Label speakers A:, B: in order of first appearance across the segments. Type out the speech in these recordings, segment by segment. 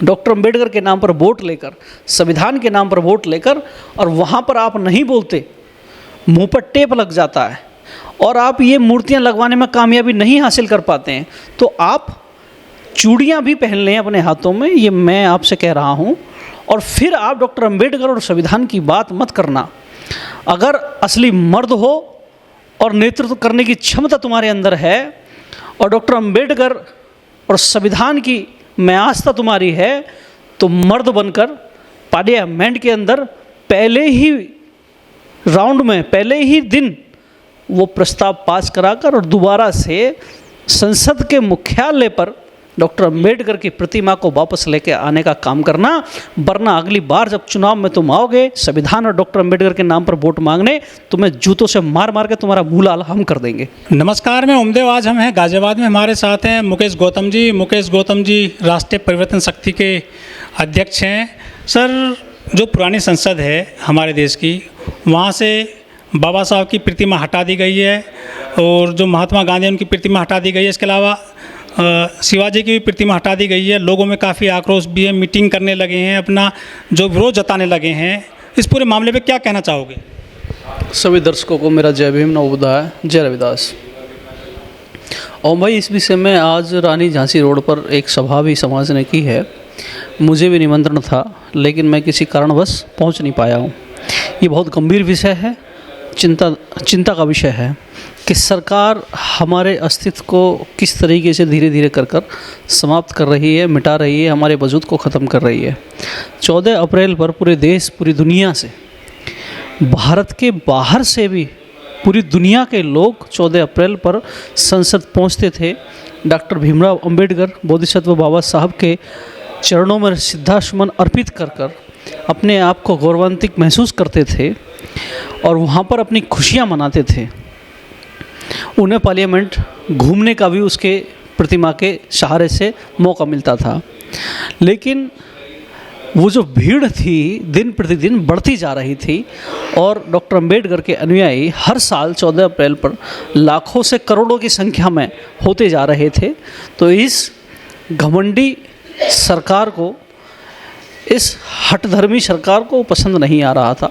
A: Doctor Ambedkar के नाम पर वोट लेकर, संविधान के नाम पर वोट लेकर, और वहाँ पर आप नहीं बोलते, मुंह पर टेप लग जाता है और आप ये मूर्तियाँ लगवाने में कामयाबी नहीं हासिल कर पाते हैं, तो आप चूड़ियाँ भी पहन लें अपने हाथों में, ये मैं आपसे कह रहा हूँ। और फिर आप डॉक्टर अंबेडकर और संविधान की बात मत करना। अगर असली मर्द हो और नेतृत्व करने की क्षमता तुम्हारे अंदर है और डॉक्टर अंबेडकर और संविधान की में आस्था तुम्हारी है, तो मर्द बनकर पार्लियामेंट के अंदर पहले ही राउंड में, पहले ही दिन वो प्रस्ताव पास कराकर और दोबारा से संसद के मुख्यालय पर डॉक्टर अंबेडकर की प्रतिमा को वापस लेके आने का काम करना, वरना अगली बार जब चुनाव में तुम आओगे संविधान और डॉक्टर अंबेडकर के नाम पर वोट मांगने, तुम्हें जूतों से मार मार के तुम्हारा मुंह लाल हम कर देंगे।
B: नमस्कार, मैं उमदेव। आज हम हैं गाजियाबाद में, हमारे साथ हैं मुकेश गौतम जी। मुकेश गौतम जी राष्ट्रीय परिवर्तन शक्ति के अध्यक्ष हैं। सर, जो पुरानी संसद है हमारे देश की, वहाँ से बाबा साहब की प्रतिमा हटा दी गई है और जो महात्मा गांधी उनकी प्रतिमा हटा दी गई है। इसके अलावा शिवाजी की भी प्रतिमा हटा दी गई है। लोगों में काफ़ी आक्रोश भी है, मीटिंग करने लगे हैं, अपना जो विरोध जताने लगे हैं। इस पूरे मामले पे क्या कहना चाहोगे?
A: सभी दर्शकों को मेरा जय भीम, नवोदय, जय रविदास। और भाई, इस विषय में आज रानी झांसी रोड पर एक सभा भी समाज ने की है। मुझे भी निमंत्रण था, लेकिन मैं किसी कारणवश पहुंच नहीं पाया हूं। ये बहुत गंभीर विषय है, चिंता का विषय है कि सरकार हमारे अस्तित्व को किस तरीके से धीरे धीरे कर समाप्त कर रही है, मिटा रही है, हमारे वजूद को ख़त्म कर रही है। 14 अप्रैल पर पूरे देश, पूरी दुनिया से, भारत के बाहर से भी पूरी दुनिया के लोग 14 अप्रैल पर संसद पहुंचते थे। डॉक्टर भीमराव अंबेडकर बोधिसत्व बाबा साहब के चरणों में श्रद्धासुमन अर्पित कर अपने आप को गौरवान्वित महसूस करते थे और वहाँ पर अपनी खुशियाँ मनाते थे। उन्हें पार्लियामेंट घूमने का भी उसके प्रतिमा के सहारे से मौका मिलता था। लेकिन वो जो भीड़ थी दिन प्रतिदिन बढ़ती जा रही थी और डॉक्टर अंबेडकर के अनुयायी हर साल 14 अप्रैल पर लाखों से करोड़ों की संख्या में होते जा रहे थे। तो इस घमंडी सरकार को, इस हठधर्मी सरकार को पसंद नहीं आ रहा था।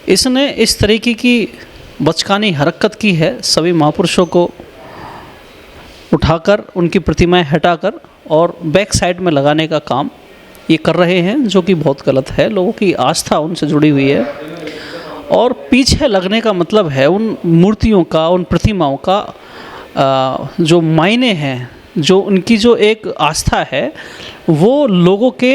A: इसने इस तरीके की बचकानी हरकत की है, सभी महापुरुषों को उठाकर उनकी प्रतिमाएं हटाकर और बैक साइड में लगाने का काम ये कर रहे हैं, जो कि बहुत गलत है। लोगों की आस्था उनसे जुड़ी हुई है और पीछे लगने का मतलब है उन मूर्तियों का, उन प्रतिमाओं का जो मायने हैं, जो उनकी जो एक आस्था है, वो लोगों के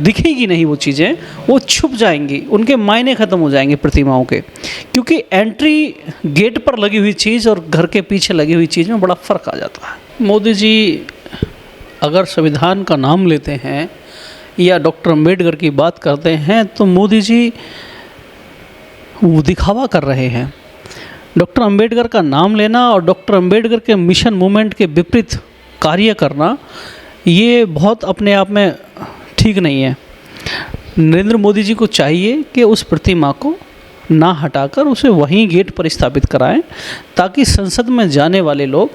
A: दिखेगी नहीं। वो चीज़ें वो छुप जाएंगी, उनके मायने ख़त्म हो जाएंगे प्रतिमाओं के, क्योंकि एंट्री गेट पर लगी हुई चीज़ और घर के पीछे लगी हुई चीज़ में बड़ा फ़र्क आ जाता है। मोदी जी अगर संविधान का नाम लेते हैं या डॉक्टर अंबेडकर की बात करते हैं, तो मोदी जी वो दिखावा कर रहे हैं। डॉक्टर अंबेडकर का नाम लेना और डॉक्टर अंबेडकर के मिशन मूवमेंट के विपरीत कार्य करना, ये बहुत अपने आप में ठीक नहीं है। नरेंद्र मोदी जी को चाहिए कि उस प्रतिमा को ना हटाकर उसे वहीं गेट पर स्थापित कराएं, ताकि संसद में जाने वाले लोग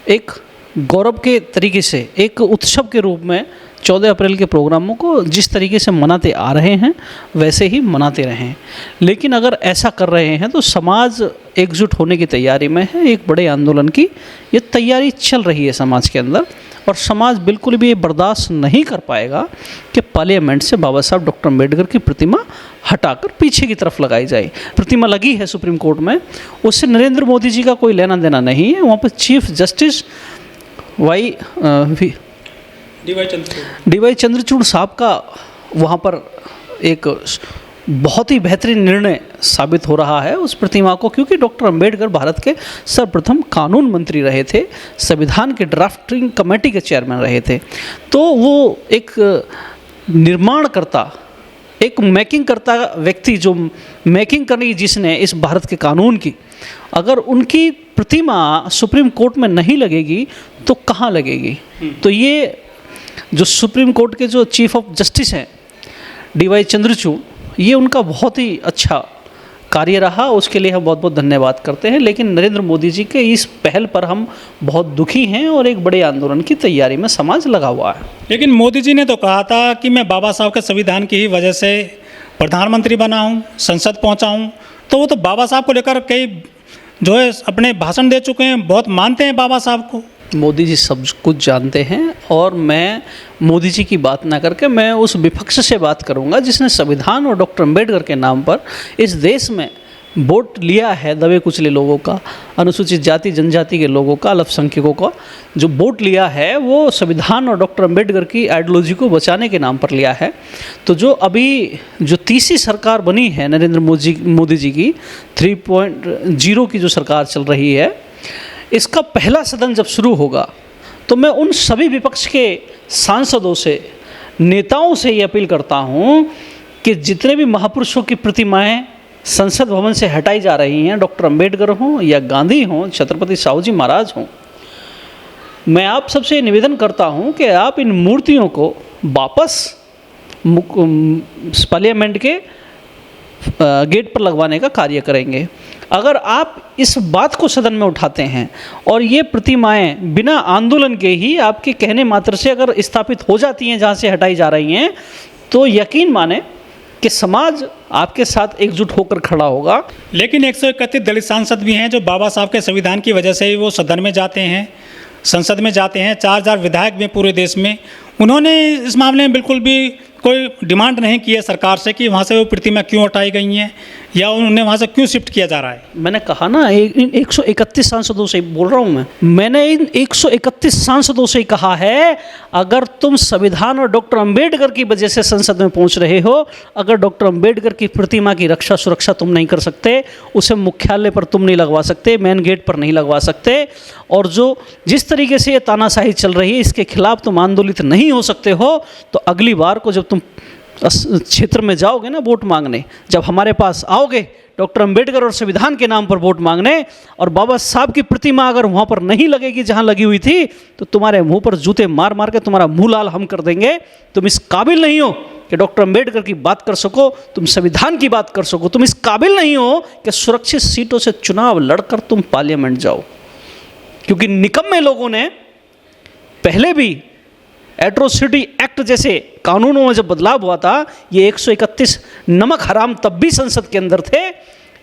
A: एक गौरव के तरीके से, एक उत्सव के रूप में 14 अप्रैल के प्रोग्रामों को जिस तरीके से मनाते आ रहे हैं वैसे ही मनाते रहें। लेकिन अगर ऐसा कर रहे हैं तो समाज एकजुट होने की तैयारी में है। एक बड़े आंदोलन की ये तैयारी चल रही है समाज के अंदर, और समाज बिल्कुल भी ये बर्दाश्त नहीं कर पाएगा कि पार्लियामेंट से बाबा साहब डॉक्टर अंबेडकर की प्रतिमा हटाकर पीछे की तरफ लगाई जाए। प्रतिमा लगी है सुप्रीम कोर्ट में, उससे नरेंद्र मोदी जी का कोई लेना देना नहीं है। वहाँ पर चीफ जस्टिस डी.वाई. चंद्रचूड़ साहब का वहाँ पर एक बहुत ही बेहतरीन निर्णय साबित हो रहा है उस प्रतिमा को, क्योंकि डॉक्टर अंबेडकर भारत के सर्वप्रथम कानून मंत्री रहे थे, संविधान के ड्राफ्टिंग कमेटी के चेयरमैन रहे थे। तो वो एक निर्माणकर्ता, एक मेकिंग करता व्यक्ति, जो मेकिंग करनी जिसने इस भारत के कानून की, अगर उनकी प्रतिमा सुप्रीम कोर्ट में नहीं लगेगी तो कहाँ लगेगी? तो ये जो सुप्रीम कोर्ट के जो चीफ ऑफ जस्टिस हैं डी.वाई. चंद्रचूड़, ये उनका बहुत ही अच्छा कार्य रहा, उसके लिए हम बहुत बहुत धन्यवाद करते हैं। लेकिन नरेंद्र मोदी जी के इस पहल पर हम बहुत दुखी हैं और एक बड़े आंदोलन की तैयारी में समाज लगा हुआ है।
B: लेकिन मोदी जी ने तो कहा था कि मैं बाबा साहब के संविधान की ही वजह से प्रधानमंत्री बना हूँ, संसद पहुँचा हूँ। तो वो तो बाबा साहब को लेकर कई जो है अपने भाषण दे चुके हैं, बहुत मानते हैं बाबा साहब को।
A: मोदी जी सब कुछ जानते हैं और मैं मोदी जी की बात ना करके मैं उस विपक्ष से बात करूंगा जिसने संविधान और डॉक्टर अम्बेडकर के नाम पर इस देश में वोट लिया है। दबे कुचले लोगों का, अनुसूचित जाति जनजाति के लोगों का, अल्पसंख्यकों का जो वोट लिया है वो संविधान और डॉक्टर अम्बेडकर की आइडियोलॉजी को बचाने के नाम पर लिया है। तो जो अभी जो तीसरी सरकार बनी है नरेंद्र मोदी जी की 3.0 की जो सरकार चल रही है, इसका पहला सदन जब शुरू होगा तो मैं उन सभी विपक्ष के सांसदों से, नेताओं से ये अपील करता हूँ कि जितने भी महापुरुषों की प्रतिमाएं संसद भवन से हटाई जा रही हैं, डॉक्टर अंबेडकर हों या गांधी हों, छत्रपति साहू जी महाराज हों, मैं आप सबसे निवेदन करता हूँ कि आप इन मूर्तियों को वापस पार्लियामेंट के गेट पर लगवाने का कार्य करेंगे। अगर आप इस बात को सदन में उठाते हैं और ये प्रतिमाएं बिना आंदोलन के ही आपके कहने मात्र से अगर स्थापित हो जाती हैं जहाँ से हटाई जा रही हैं, तो यकीन माने कि समाज आपके साथ एकजुट होकर खड़ा होगा।
B: लेकिन 131 दलित सांसद भी हैं जो बाबा साहब के संविधान की वजह से ही वो सदन में जाते हैं, संसद में जाते हैं। 4000 विधायक भी पूरे देश में। उन्होंने इस मामले में बिल्कुल भी कोई डिमांड नहीं की है सरकार से कि वहाँ से वो प्रतिमा क्यों हटाई गई हैं या उन्हें वहाँ से क्यों शिफ्ट किया जा रहा है।
A: मैंने कहा ना, इन 131 सांसदों से बोल रहा हूँ मैंने इन 131 सांसदों से कहा है, अगर तुम संविधान और डॉक्टर अंबेडकर की वजह से संसद में पहुँच रहे हो, अगर डॉक्टर अंबेडकर की प्रतिमा की रक्षा सुरक्षा तुम नहीं कर सकते, उसे मुख्यालय पर तुम नहीं लगवा सकते, मेन गेट पर नहीं लगवा सकते, और जिस तरीके से ये तानाशाही चल रही है इसके खिलाफ तुम आंदोलित नहीं हो सकते हो, तो अगली बार को जब तुम क्षेत्र में जाओगे ना वोट मांगने, जब हमारे पास आओगे डॉक्टर अंबेडकर और संविधान के नाम पर वोट मांगने, और बाबा साहब की प्रतिमा अगर वहाँ पर नहीं लगेगी जहाँ लगी हुई थी, तो तुम्हारे मुंह पर जूते मार मार के तुम्हारा मुंह लाल हम कर देंगे। तुम इस काबिल नहीं हो कि डॉक्टर अंबेडकर की बात कर सको, तुम संविधान की बात कर सको, तुम इस काबिल नहीं हो कि सुरक्षित सीटों से चुनाव लड़कर तुम पार्लियामेंट जाओ। क्योंकि निकम्मे लोगों ने पहले भी एट्रोसिटी एक्ट जैसे कानूनों में जब बदलाव हुआ था, ये 131 नमक हराम तब भी संसद के अंदर थे,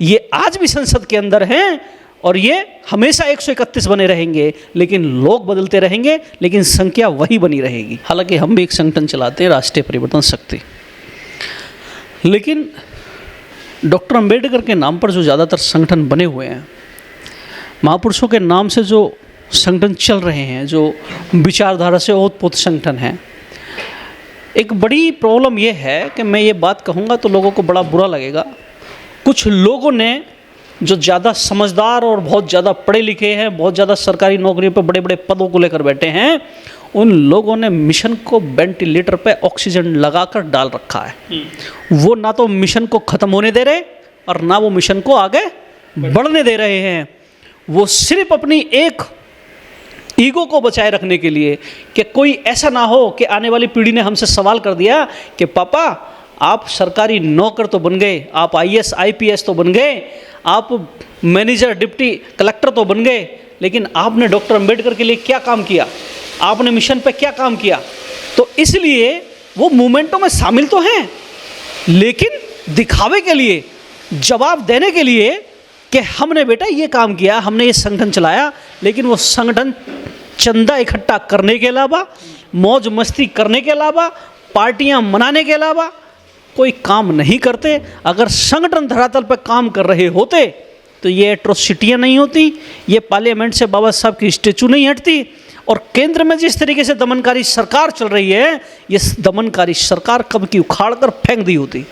A: ये आज भी संसद के अंदर हैं, और ये हमेशा 131 बने रहेंगे। लेकिन लोग बदलते रहेंगे, लेकिन संख्या वही बनी रहेगी। हालांकि हम भी एक संगठन चलाते हैं, राष्ट्रीय परिवर्तन शक्ति, लेकिन डॉक्टर अंबेडकर के नाम पर जो ज़्यादातर संगठन बने हुए हैं, महापुरुषों के नाम से जो संगठन चल रहे हैं, जो विचारधारा से ओतप्रोत संगठन हैं, एक बड़ी प्रॉब्लम ये है कि मैं ये बात कहूँगा तो लोगों को बड़ा बुरा लगेगा। कुछ लोगों ने जो ज़्यादा समझदार और बहुत ज़्यादा पढ़े लिखे हैं, बहुत ज़्यादा सरकारी नौकरियों पर बड़े बड़े पदों को लेकर बैठे हैं, उन लोगों ने मिशन को वेंटिलेटर पे ऑक्सीजन लगाकर डाल रखा है। वो ना तो मिशन को ख़त्म होने दे रहे और ना वो मिशन को आगे बढ़ने दे रहे हैं। वो सिर्फ अपनी एक ईगो को बचाए रखने के लिए कि कोई ऐसा ना हो कि आने वाली पीढ़ी ने हमसे सवाल कर दिया कि पापा आप सरकारी नौकर तो बन गए, आप IAS IPS तो बन गए, आप मैनेजर डिप्टी कलेक्टर तो बन गए, लेकिन आपने डॉक्टर अंबेडकर के लिए क्या काम किया, आपने मिशन पे क्या काम किया। तो इसलिए वो मूवमेंटों में शामिल तो हैं, लेकिन दिखावे के लिए, जवाब देने के लिए कि हमने बेटा ये काम किया, हमने ये संगठन चलाया, लेकिन वो संगठन चंदा इकट्ठा करने के अलावा, मौज मस्ती करने के अलावा, पार्टियां मनाने के अलावा कोई काम नहीं करते। अगर संगठन धरातल पर काम कर रहे होते तो ये एट्रोसिटियाँ नहीं होती, ये पार्लियामेंट से बाबा साहब की स्टेचू नहीं हटती, और केंद्र में जिस तरीके से दमनकारी सरकार चल रही है, ये दमनकारी सरकार कब की उखाड़ कर फेंक दी होती।